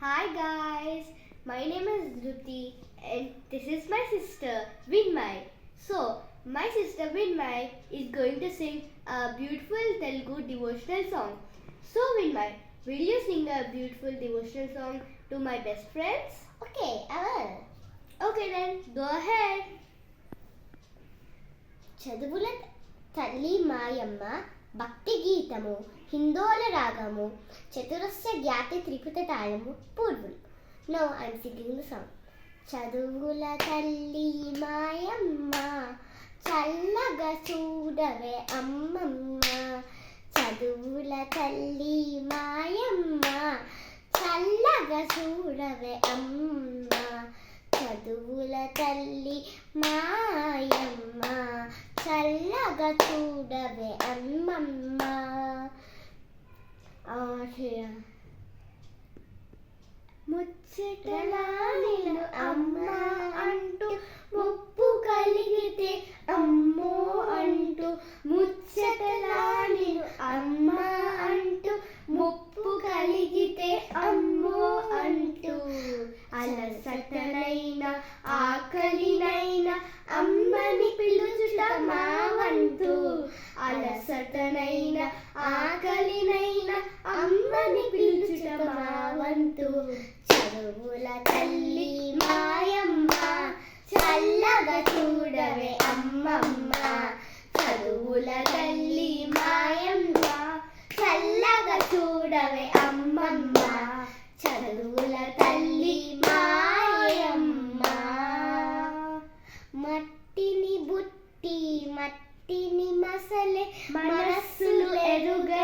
Hi guys, my name is Dhruti and this is my sister Vinmay. So, my sister Vinmay is going to sing a beautiful Telugu devotional song. So, Vinmay, will you sing a beautiful devotional song to my best friends? Okay, I will. Okay then, go ahead. చదువుల తల్లి మాయమ్మ భక్తి గీతము హిందోల రాగము చతురస్య జ్ఞాతి త్రిపుత తాళము పూర్వులు. Now I'm singing the song. చదువుల తల్లి మాయమ్మ చల్లగా చూడవే అమ్మమ్మ. చదువుల తల్లి మాయమ్మ చల్లగా చూడవే అమ్మ. చదువుల తల్లి మాయమ్మ చల్లగా చూడవే అమ్మమ్మ. ముచ్చటలా నేను అమ్మ అంటూ ముప్పు కలిగితే అమ్మో అంటూ. ముచ్చటలా నేను అమ్మ అంటూ ముప్పు కలిగితే అమ్మో అంటూ. అలసటనైనా ఆకలినైనా అమ్మని పిలుచుట మా వంతు. అలసటనైనా ఆకలినైనా అమ్మని పిలుచుట మా వంతు. చదువుల తల్లి మాయమ్మ చల్లగా చూడవే అమ్మమ్మ. చదువుల తల్లి మాయమ్మ చల్లగా చూడవే అమ్మమ్మ. చదువుల తల్లి మాయమ్మ. మట్టిని బుట్టి మట్టిని మసలే మనస్సులు ఎరుగ